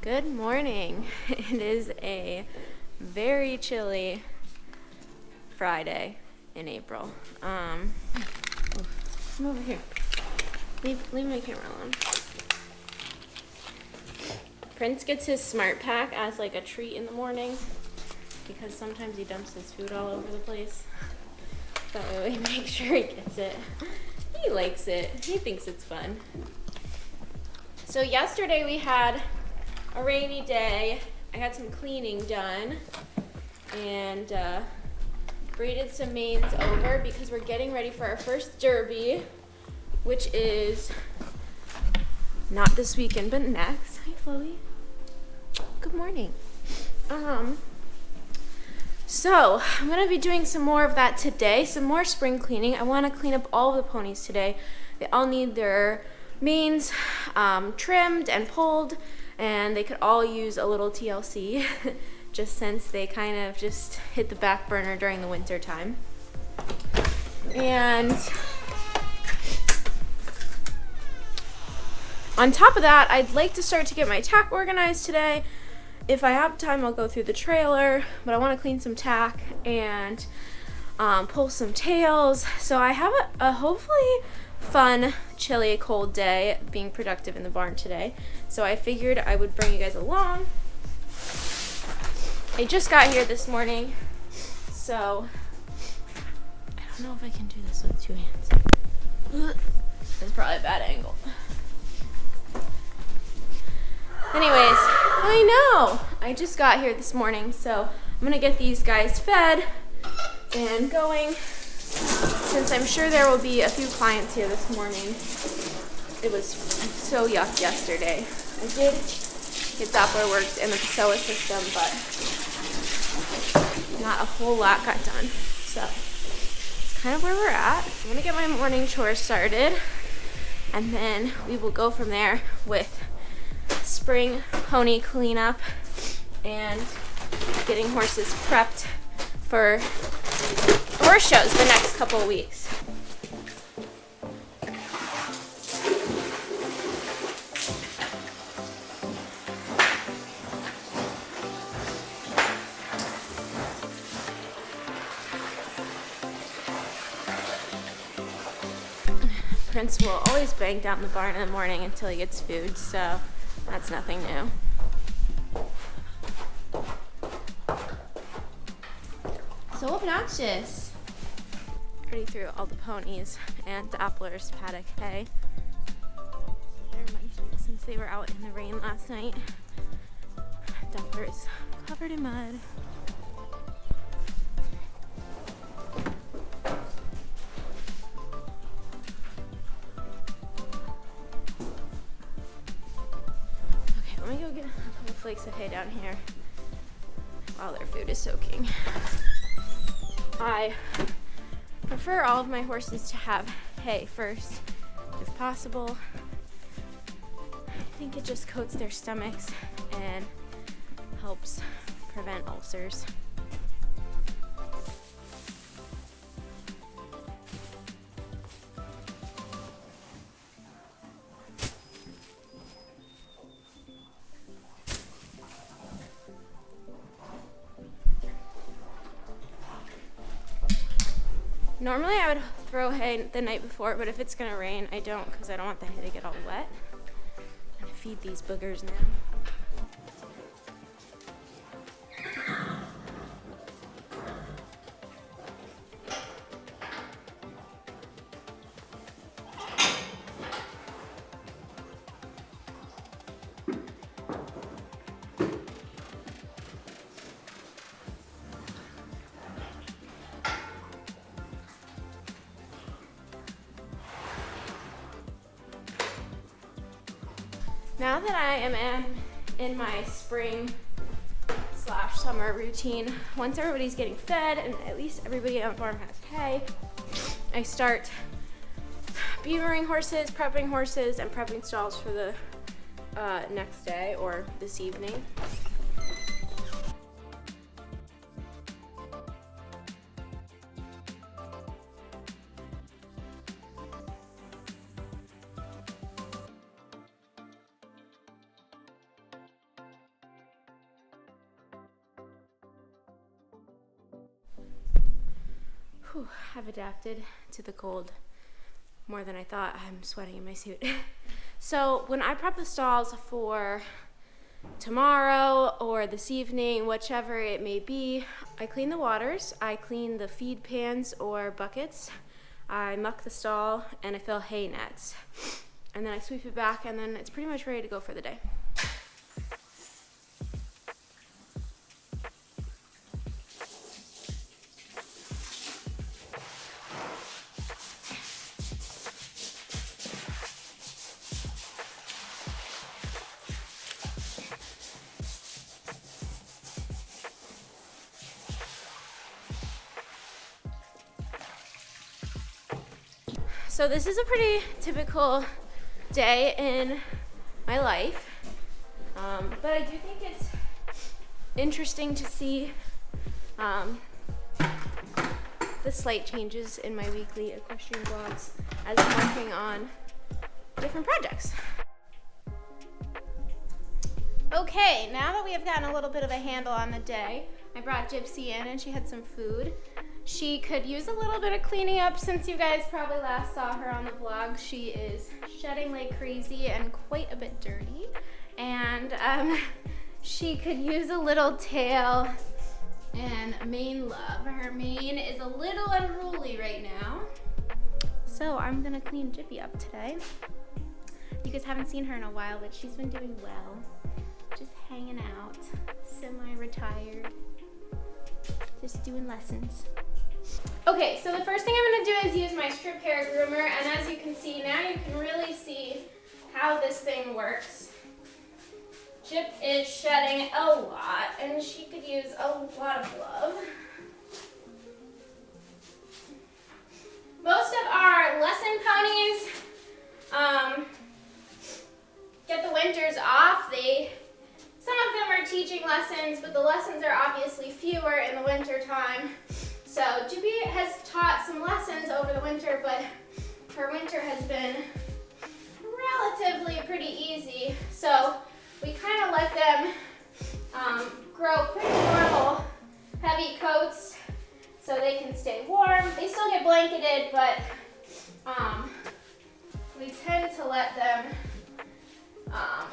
Good morning. It is a very chilly Friday in April. Come over here. Leave my camera alone. Prince gets his smart pack as like a treat in the morning because sometimes he dumps his food all over the place. That way we make sure he gets it. He likes it. He thinks it's fun. So yesterday we had a rainy day. I got some cleaning done and braided some manes over because we're getting ready for our first derby, which is not this weekend but next. Hi Chloe. Good morning. So I'm gonna be doing some more of that today, some more spring cleaning. I want to clean up all of the ponies today. They all need their manes trimmed and pulled, and they could all use a little TLC just since they kind of just hit the back burner during the winter time. And on top of that, I'd like to start to get my tack organized today. If I have time, I'll go through the trailer, but I want to clean some tack and pull some tails. So I have a hopefully fun, chilly, cold day being productive in the barn today. So I figured I would bring you guys along. I just got here this morning, so I don't know if I can do this with two hands. That's probably a bad angle. Anyways, I know, I just got here this morning, so I'm gonna get these guys fed and going. Since I'm sure there will be a few clients here this morning. It was so yuck yesterday. I did get Doppler worked in the Pessoa system, but not a whole lot got done. So it's kind of where we're at. I'm gonna get my morning chores started, and then we will go from there with spring pony cleanup and getting horses prepped for horse shows the next couple of weeks. Prince will always bang down the barn in the morning until he gets food, so that's nothing new. So obnoxious. Already threw all the ponies and Doppler's paddock hay. They're munching since they were out in the rain last night. Doppler is covered in mud. Okay, let me go get a couple flakes of hay down here while their food is soaking. I prefer all of my horses to have hay first, if possible. I think it just coats their stomachs and helps prevent ulcers. Normally I would throw hay the night before, but if it's gonna rain, I don't, because I don't want the hay to get all wet. I'm gonna feed these boogers now. Now that I am in my spring/summer routine, once everybody's getting fed and at least everybody on the farm has hay, I start beavering horses, prepping horses, and prepping stalls for the next day or this evening. Whew, I've adapted to the cold more than I thought. I'm sweating in my suit. So when I prep the stalls for tomorrow or this evening, whichever it may be, I clean the waters, I clean the feed pans or buckets, I muck the stall, and I fill hay nets. And then I sweep it back, and then it's pretty much ready to go for the day. So this is a pretty typical day in my life, but I do think it's interesting to see the slight changes in my weekly equestrian vlogs as I'm working on different projects. Okay, now that we have gotten a little bit of a handle on the day, I brought Gypsy in and she had some food. She could use a little bit of cleaning up since you guys probably last saw her on the vlog. She is shedding like crazy and quite a bit dirty. And she could use a little tail and mane love. Her mane is a little unruly right now. So I'm gonna clean Gyppy up today. You guys haven't seen her in a while, but she's been doing well. Just hanging out, semi-retired, just doing lessons. Okay, so the first thing I'm gonna do is use my strip hair groomer, and as you can see, now you can really see how this thing works. Gyp is shedding a lot, and she could use a lot of love. Most of our lesson ponies get the winters off. Some of them are teaching lessons, but the lessons are obviously fewer in the winter time. So Gypsy has taught some lessons over the winter, but her winter has been relatively pretty easy. So we kind of let them grow pretty normal, heavy coats so they can stay warm. They still get blanketed, but we tend to let them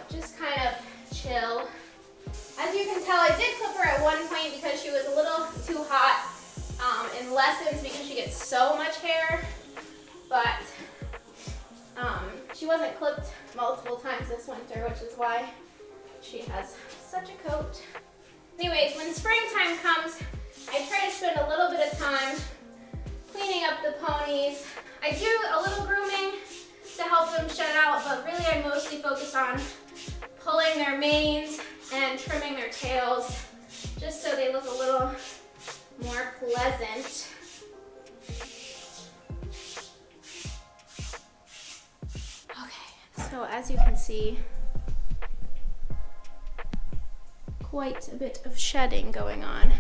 just kind of chill. As you can tell, I did clip her at one point because she was a little too hot in lessons because she gets so much hair, but she wasn't clipped multiple times this winter, which is why she has such a coat. Anyways, when springtime comes, I try to spend a little bit of time cleaning up the ponies. I do a little grooming to help them shed out, but really I mostly focus on pulling their manes and trimming their tails just so they look a little more pleasant. Okay, so as you can see, quite a bit of shedding going on.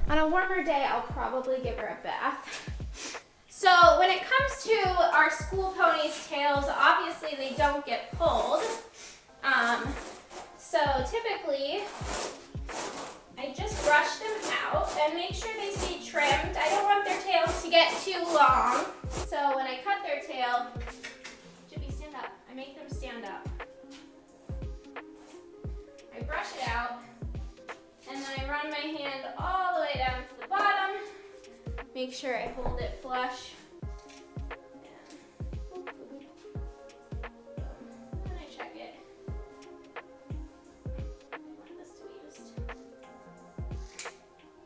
On a warmer day, I'll probably give her a bath. So when it comes to our school ponies' tails, obviously they don't get pulled. So typically, I just brush them out and make sure they stay trimmed. I don't want their tails to get too long. So when I cut their tail, Gypsy, stand up. I make them stand up. I brush it out, and then I run my hand all the way down to the bottom. Make sure I hold it flush. And I check it. I want this to be just a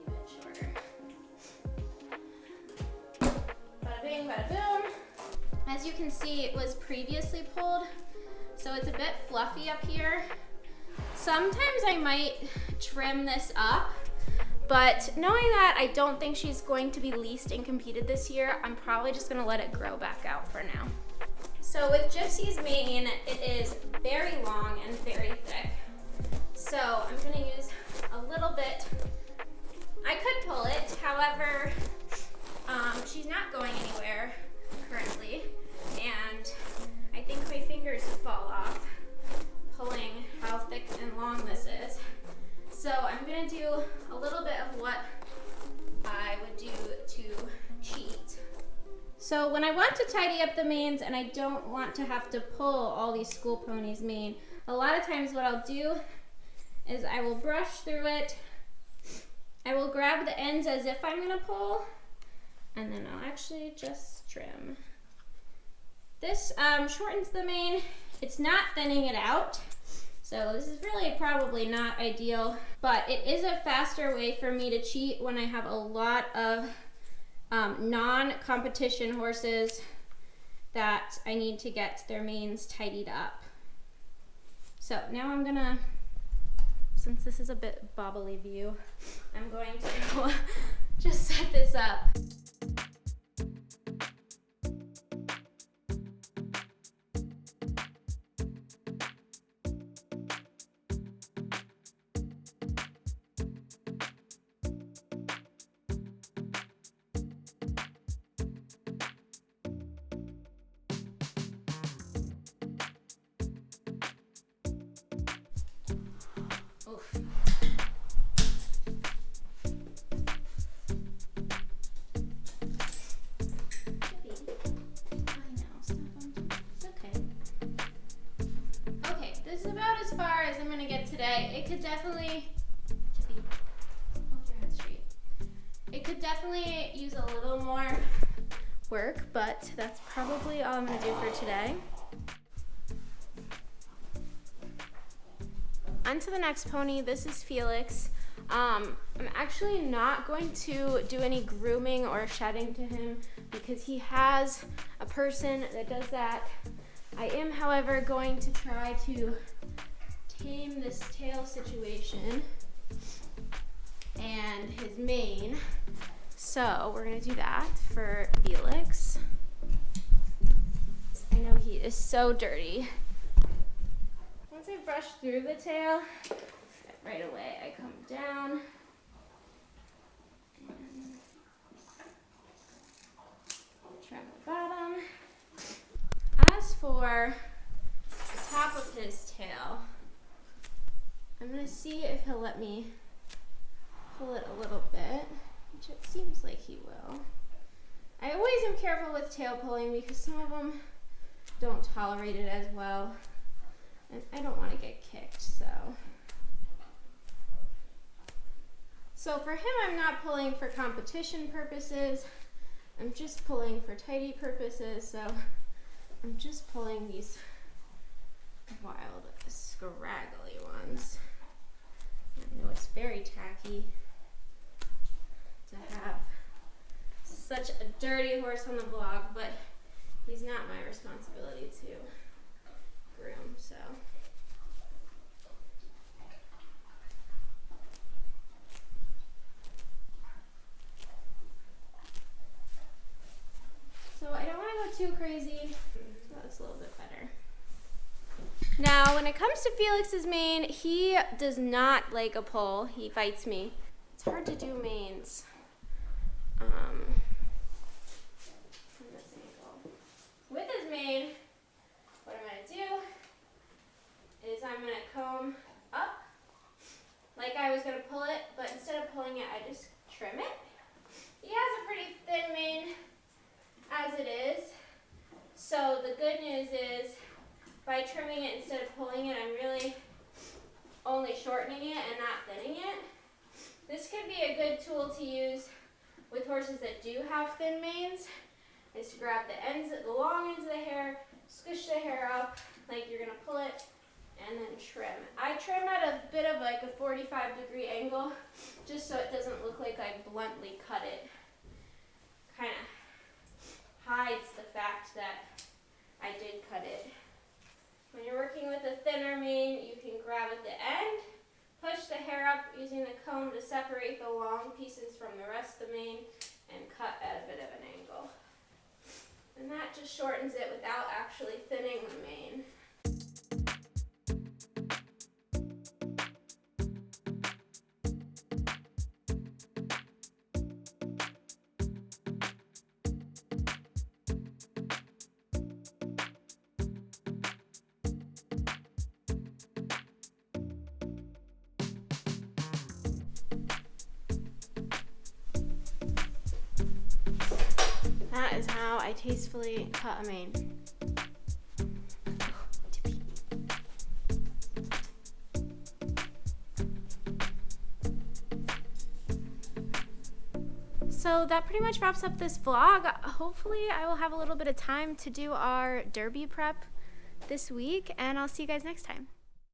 bit shorter. Bada bing, bada boom. As you can see, it was previously pulled, so it's a bit fluffy up here. Sometimes I might trim this up, but knowing that I don't think she's going to be leased and competed this year, I'm probably just gonna let it grow back out for now. So with Gypsy's mane, it is very long and very thick. So I'm gonna use a little bit. I could pull it, however, she's not going anywhere currently, and I think my fingers would fall off pulling how thick and long this is. So I'm gonna do a little bit of what I would do to cheat. want to tidy up the manes and I don't want to have to pull all these school ponies' mane, a lot of times what I'll do is I will brush through it. I will grab the ends as if I'm gonna pull, and then I'll actually just trim. This shortens the mane. It's not thinning it out, so this is really probably not ideal, but it is a faster way for me to cheat when I have a lot of non-competition horses that I need to get their manes tidied up. So now I'm gonna, since this is a bit bobbly view, I'm going to just set this up. Oof. Okay, this is about as far as I'm going to get today. It could definitely, hold your head straight. It could definitely use a little more work, but that's probably all I'm going to do for today. On to the next pony. This is Felix. I'm actually not going to do any grooming or shedding to him because he has a person that does that. I am, however, going to try to tame this tail situation and his mane. So we're gonna do that for Felix. I know he is so dirty. Once I brush through the tail, right away I come down and trim the bottom. As for the top of his tail, I'm going to see if he'll let me pull it a little bit, which it seems like he will. I always am careful with tail pulling because some of them don't tolerate it as well. And I don't want to get kicked, so. So for him, I'm not pulling for competition purposes. I'm just pulling for tidy purposes, so I'm just pulling these wild, scraggly ones. I know it's very tacky to have such a dirty horse on the block, but he's not my responsibility to groom, so. So I don't want to go too crazy. That looks a little bit better. Now, when it comes to Felix's mane, he does not like a pull. He fights me. It's hard to do manes from this angle. With his mane, what I'm going to do is I'm going to comb up like I was going to pull it, but instead of pulling it, I just trim it. He has a pretty thin mane as it is, so the good news is by trimming it instead of pulling it, I'm really only shortening it and not thinning it. This could be a good tool to use with horses that do have thin manes, is to grab the ends, the long ends of the hair, squish the hair up like you're going to pull it, and then trim. I trim at a bit of like a 45-degree angle just so it doesn't look like I bluntly cut it. Kind of hides the fact that I did cut it. When you're working with a thinner mane, you can grab at the end, push the hair up using the comb to separate the long pieces from the rest of the mane, and cut at a bit of an angle. And that just shortens it without actually thinning the mane. that is how I tastefully cut a mane. So that pretty much wraps up this vlog. Hopefully I will have a little bit of time to do our derby prep this week, and I'll see you guys next time.